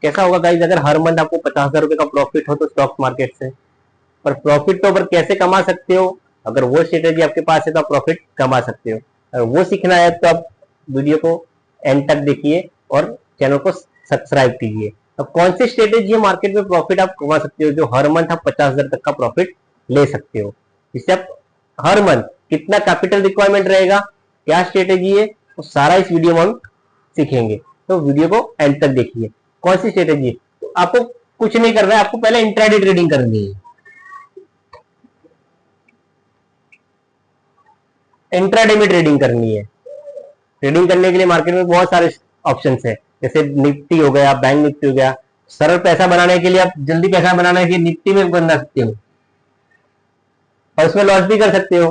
कैसा होगा गाइज, अगर हर मंथ आपको 50,000 रुपए का प्रॉफिट हो तो स्टॉक मार्केट से, पर प्रॉफिट तो पर कैसे कमा सकते हो, अगर वो स्ट्रेटेजी आपके पास है तो आप प्रॉफिट कमा सकते हो। अगर वो सीखना है तो आप वीडियो को एंड तक देखिए और चैनल को सब्सक्राइब कीजिए। अब कौन सी स्ट्रेटेजी है मार्केट में प्रॉफिट आप कमा सकते हो, जो हर मंथ आप 50,000 तक का प्रॉफिट ले सकते हो, जिससे आप हर मंथ कितना कैपिटल रिक्वायरमेंट रहेगा, क्या स्ट्रेटेजी है, तो सारा इस वीडियो में हम सीखेंगे। तो वीडियो को एंड तक देखिए। कौन सी स्ट्रेटेजी है, तो आपको कुछ नहीं करना है, आपको पहले इंट्राडे ट्रेडिंग करनी है। इंट्राडे में ट्रेडिंग करनी है। ट्रेडिंग करने के लिए मार्केट में बहुत सारे ऑप्शन है, जैसे निफ्टी हो गया, बैंक निफ्टी हो गया। सरल पैसा बनाने के लिए, आप जल्दी पैसा बनाने के लिए निफ्टी में बना सकते हो और उसमें लॉस भी कर सकते हो।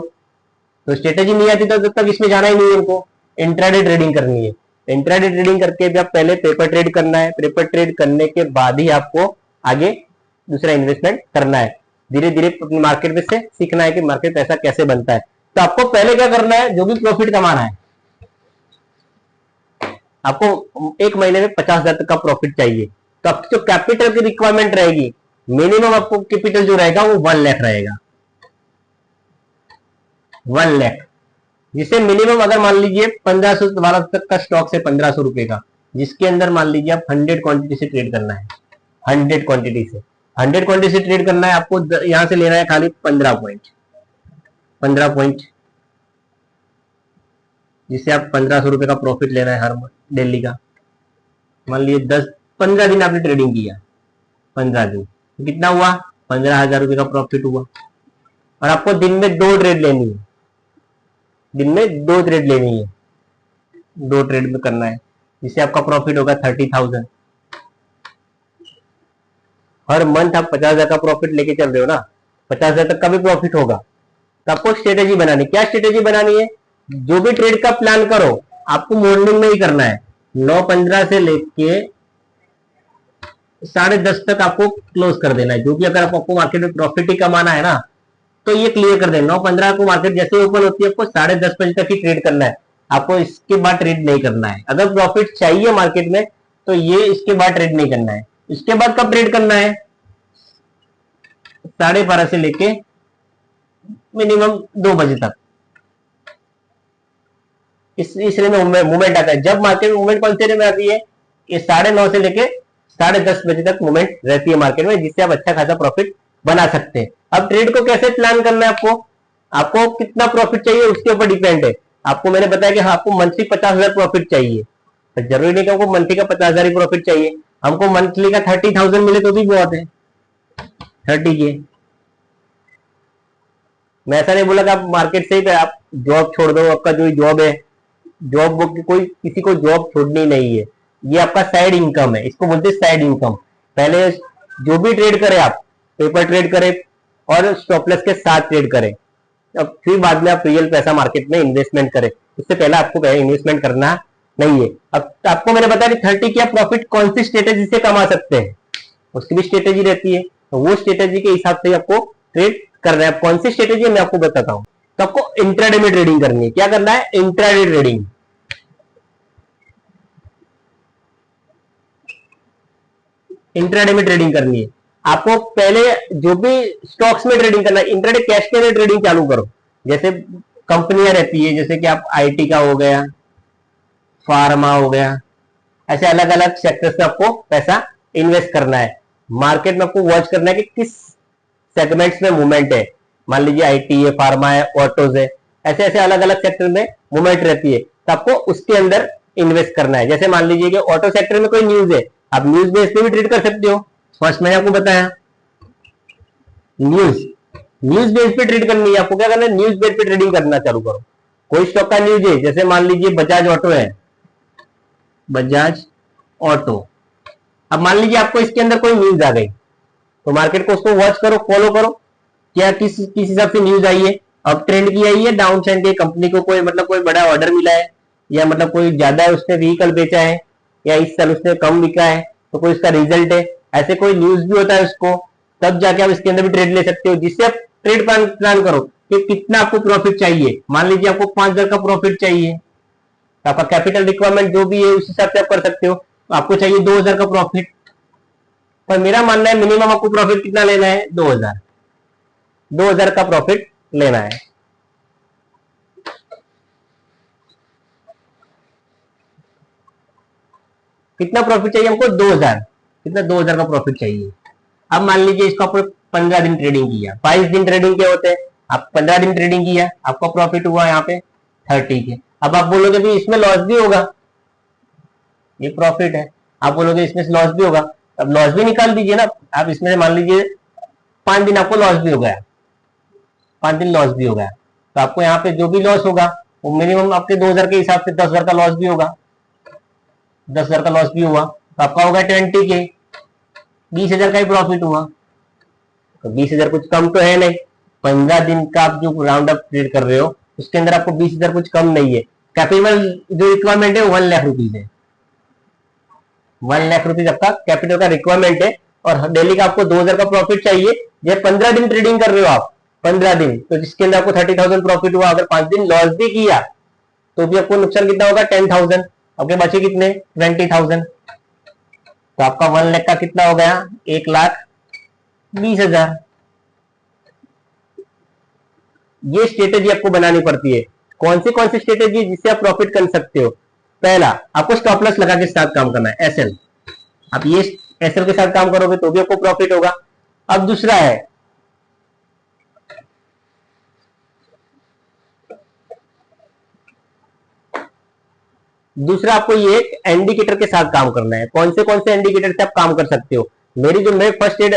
तो स्ट्रेटेजी नहीं आती तो जब तक इसमें जाना ही नहीं है हमको। इंट्राडे ट्रेडिंग करनी है। इंट्राडे ट्रेडिंग करके भी आप पहले पेपर ट्रेड करना है, पेपर ट्रेड करने के बाद ही आपको आगे दूसरा इन्वेस्टमेंट करना है। धीरे धीरे अपनी मार्केट में से सीखना है कि मार्केट पैसा कैसे बनता है। तो आपको पहले क्या करना है, जो भी प्रॉफिट कमाना है, आपको एक महीने में 50,000 तक का प्रॉफिट चाहिए, तो आपकी जो कैपिटल की रिक्वायरमेंट रहेगी, मिनिमम आपको कैपिटल जो रहेगा वो 1 लाख रहेगा। 1 लाख, जिसे मिनिमम अगर मान लीजिए 1500 1200 तक का स्टॉक है, 1500 रुपए का, जिसके अंदर मान लीजिए आप 100 क्वांटिटी से ट्रेड करना है। 100 क्वांटिटी से 100 क्वांटिटी से ट्रेड करना है आपको। यहां से लेना है खाली 15 पॉइंट, 15 पॉइंट, जिससे आप 1500 रुपए का प्रॉफिट लेना है हर डेली का। मान लीजिए 15 दिन आपने ट्रेडिंग किया, 15 दिन कितना हुआ, 15,000 रुपए का प्रॉफिट हुआ। और आपको दिन में 2 ट्रेड लेनी है, दिन में 2 ट्रेड लेनी है, 2 ट्रेड में करना है, जिससे आपका प्रॉफिट होगा 30,000। हर मंथ आप 50,000 का प्रॉफिट लेके चल रहे हो ना, 50,000 तक का भी प्रॉफिट होगा। तो आपको स्ट्रेटेजी बनानी, क्या स्ट्रेटेजी बनानी है, जो भी ट्रेड का प्लान करो आपको मॉर्निंग में ही करना है। 9:15 से लेके 10:30 तक आपको क्लोज कर देना है। जो भी अगर आपको मार्केट में प्रॉफिट ही कमाना है ना, तो ये क्लियर कर देना। 9:15 को मार्केट जैसे ओपन होती है आपको 10:30 बजे तक ही ट्रेड करना है, आपको इसके बाद ट्रेड नहीं करना है। अगर प्रॉफिट चाहिए मार्केट में तो ये इसके बाद ट्रेड नहीं करना है। इसके बाद कब ट्रेड करना है, 12:30 से लेके मिनिमम 2 बजे तक। इसलिए में मूवमेंट आता है। जब मार्केट में मूवमेंट कौन से में आती है, ये 9:30 से लेके 10:30 बजे तक मूवमेंट रहती है मार्केट में, जिससे आप अच्छा खासा प्रॉफिट बना सकते हैं। अब ट्रेड को कैसे प्लान करना है, आपको कितना प्रॉफिट चाहिए उसके ऊपर डिपेंड है। आपको मैंने बताया कि हाँ, आपको मंथली 50,000 प्रॉफिट चाहिए, तो जरूरी नहीं कि हमको मंथली का 50,000 ही प्रॉफिट चाहिए। हमको मंथली का 30,000 मिले तो भी बहुत है, 30 के। मैं ऐसा नहीं बोला कि आप मार्केट से ही आप जॉब छोड़ दो, आपका जो जॉब है, जॉब कोई किसी को जॉब छोड़नी नहीं है, ये आपका साइड इनकम है, इसको बोलते हैं साइड इनकम। पहले जो भी ट्रेड करें आप, पेपर ट्रेड करें और स्टॉपलेस के साथ ट्रेड करें, अब फिर बाद में आप रियल पैसा मार्केट में इन्वेस्टमेंट करें। इससे पहले आपको इन्वेस्टमेंट करना नहीं है। अब आपको मैंने बताया कि 30 की प्रॉफिट कौन सी स्ट्रेटेजी से कमा सकते हैं, उसकी भी स्ट्रेटेजी रहती है, तो वो स्ट्रेटेजी के हिसाब से आपको ट्रेड करना है। कौन सी स्ट्रेटेजी है मैं आपको बताता हूं। तो आपको इंट्राडे में ट्रेडिंग करनी है। क्या करना है, इंट्राडे ट्रेडिंग। इंट्राडे में ट्रेडिंग करनी है। आपको पहले जो भी स्टॉक्स में ट्रेडिंग करना है, इंट्राडे कैश के लिए ट्रेडिंग चालू करो। जैसे कंपनियां रहती है, जैसे कि आप आईटी का हो गया, फार्मा हो गया, ऐसे अलग अलग सेक्टर्स में आपको पैसा इन्वेस्ट करना है। मार्केट में आपको वॉच करना है कि किस सेगमेंट्स में मूवमेंट है। मान लीजिए आईटी है, फार्मा है, ऑटोज है, ऐसे ऐसे अलग अलग सेक्टर में मूवमेंट रहती है, तो आपको उसके अंदर इन्वेस्ट करना है। जैसे मान लीजिए कि ऑटो सेक्टर में कोई न्यूज है, आप न्यूज बेस पे भी ट्रेड कर सकते हो। फर्स्ट मैंने आपको बताया न्यूज बेस पे ट्रेड करनी है। आपको क्या करना है, न्यूज बेस पे ट्रेडिंग करना चालू करो। कोई स्टॉक का न्यूज है, जैसे मान लीजिए बजाज ऑटो है, बजाज ऑटो। अब मान लीजिए आपको इसके अंदर कोई न्यूज आ गई, तो मार्केट को उसको वॉच करो, फॉलो करो, क्या किस हिसाब से न्यूज आई है। अब ट्रेंड की आई है, डाउन ट्रेंड की, कंपनी को कोई कोई बड़ा ऑर्डर मिला है, या कोई ज्यादा उसने व्हीकल बेचा है, या इस साल उसने कम बिका है, तो कोई उसका रिजल्ट है, ऐसे कोई न्यूज भी होता है उसको, तब जाके आप इसके अंदर भी ट्रेड ले सकते हो। जिससे आप ट्रेड प्लान करो कि कितना आपको प्रॉफिट चाहिए। मान लीजिए आपको 5,000 का प्रॉफिट चाहिए, तो आपका कैपिटल रिक्वायरमेंट जो भी है उस हिसाब से आप कर सकते हो। आपको चाहिए 2,000 का प्रॉफिट, पर मेरा मानना है मिनिमम आपको प्रॉफिट कितना लेना है, 2000 का प्रॉफिट लेना है। कितना प्रॉफिट चाहिए हमको, 2000। कितना, 2000 का प्रॉफिट चाहिए। अब मान लीजिए इसको आपने 15 दिन ट्रेडिंग किया, 22 दिन ट्रेडिंग के होते हैं, आप 15 दिन ट्रेडिंग किया, आपका प्रॉफिट हुआ यहाँ पे 30 के। अब आप बोलोगे भी इसमें लॉस भी होगा, ये प्रॉफिट है, आप बोलोगे इसमें से लॉस भी होगा, अब लॉस भी निकाल दीजिए ना। आप इसमें से मान लीजिए 5 दिन आपको लॉस भी हो गया, 5 दिन लॉस भी हो गया, तो आपको यहाँ पे जो भी लॉस होगा वो मिनिमम आपके 2000 के हिसाब से 10,000 का लॉस भी होगा, 10,000 का लॉस भी हुआ, तो आपका होगा 20 के, 20,000 का ही प्रॉफिट हुआ। तो 20,000 कुछ कम तो है नहीं, 15 दिन का आप जो राउंड अप ट्रेड कर रहे हो उसके अंदर आपको 20,000 कुछ कम नहीं है। कैपिटल जो रिक्वायरमेंट है 1 लाख रुपीज है, 1 लाख रुपीज आपका कैपिटल का रिक्वायरमेंट है, और डेली का आपको 2000 का प्रॉफिट चाहिए। ये 15 दिन ट्रेडिंग कर रहे हो आप, 15 दिन, तो जिसके अंदर आपको 30,000 प्रॉफिट हुआ, अगर 5 दिन लॉस भी किया तो भी आपको नुकसान कितना होगा, 10,000, आपके बचे कितने, 20,000। तो आपका 1 लाख का कितना हो गया, 1,20,000। ये स्ट्रेटेजी आपको बनानी पड़ती है। कौन सी स्ट्रेटेजी जिससे आप प्रॉफिट कर सकते हो। पहला, आपको स्टॉप लॉस लगा के साथ काम करना है, एसएल। आप ये एसएल के साथ काम करोगे तो भी आपको प्रॉफिट होगा। अब दूसरा है, आपको ये इंडिकेटर के साथ काम करना है। कौन से इंडिकेटर से आप काम कर सकते हो। मैं फर्स्ट एड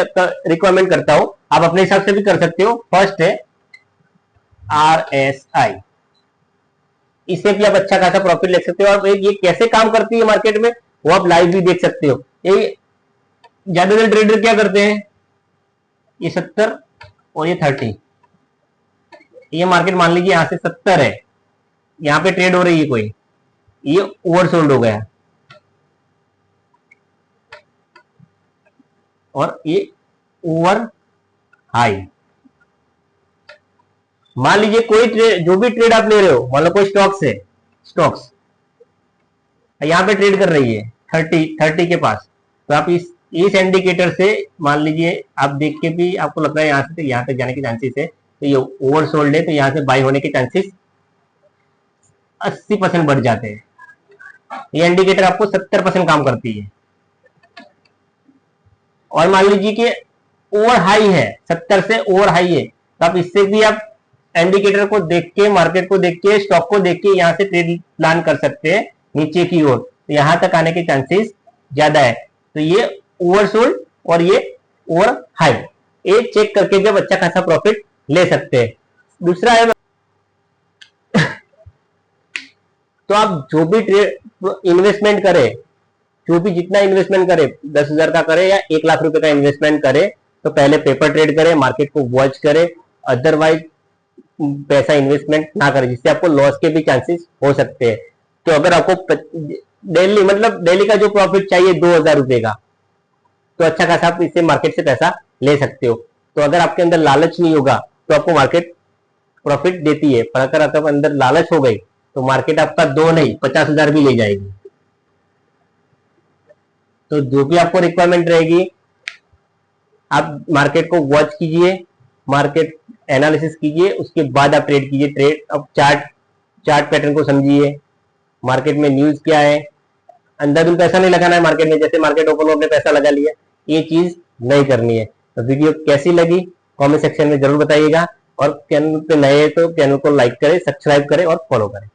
रिकमेंड करता हूं, आप अपने हिसाब से भी कर सकते हो। फर्स्ट है RSI, इससे भी आप अच्छा खासा प्रॉफिट ले सकते हो। और ये कैसे काम करती है मार्केट में वो आप लाइव भी देख सकते हो। ये ज्यादातर ट्रेडर क्या करते हैं, ये 70 और ये 30, ये मार्केट मान लीजिए यहां से 70 है, यहां पे ट्रेड हो रही है कोई, ये ओवरसोल्ड हो गया और ये ओवर हाई। मान लीजिए कोई जो भी ट्रेड आप ले रहे हो, मान लो कोई स्टॉक्स यहां पे ट्रेड कर रही है 30 के पास, तो आप इस इंडिकेटर से मान लीजिए आप देख के भी आपको लग रहा है यहां से यहां तक जाने के चांसेस है, तो ये ओवरसोल्ड है, तो यहां से बाई होने के चांसेस 80% बढ़ जाते हैं। ये इंडिकेटर आपको 70% काम करती है। और मान लीजिए कि ओवर हाई है, 70 से ओवर हाई है, तो आप इससे भी आप इंडिकेटर को देख के, मार्केट को देख के, स्टॉक को देख के यहां से ट्रेड प्लान कर सकते हैं नीचे की ओर, तो यहां तक आने के चांसेस ज्यादा है। तो ये ओवरसोल्ड और ये ओवर हाई, ये चेक करके जब अच्छा खासा प्रॉफिट ले सकते हैं। दूसरा है, तो आप जो भी इन्वेस्टमेंट करें, जो भी जितना इन्वेस्टमेंट करे, 10,000 का करे या 1 लाख रुपए का इन्वेस्टमेंट करे, तो पहले पेपर ट्रेड करे, मार्केट को वॉच करे, अदरवाइज पैसा इन्वेस्टमेंट ना करे, जिससे आपको लॉस के भी चांसेस हो सकते हैं। तो अगर आपको डेली का जो प्रॉफिट चाहिए 2,000 रुपए का, तो अच्छा खासा आप इससे मार्केट से पैसा ले सकते हो। तो अगर आपके अंदर लालच नहीं होगा तो आपको मार्केट प्रॉफिट देती है, पर अगर आपके अंदर लालच हो गई तो मार्केट आपका 2 नहीं 50,000 भी ले जाएगी। तो जो भी आपको रिक्वायरमेंट रहेगी, आप मार्केट को वॉच कीजिए, मार्केट एनालिसिस कीजिए, उसके बाद आप ट्रेड कीजिए। ट्रेड अब चार्ट पैटर्न को समझिए, मार्केट में न्यूज क्या है। अंधाधुंध पैसा नहीं लगाना है मार्केट में, जैसे मार्केट ओपन हो अपने पैसा लगा लिया, ये चीज नहीं करनी है। तो वीडियो कैसी लगी कमेंट सेक्शन में जरूर बताइएगा, और चैनल पे नए हैं तो चैनल को लाइक करें, सब्सक्राइब करें और फॉलो करें।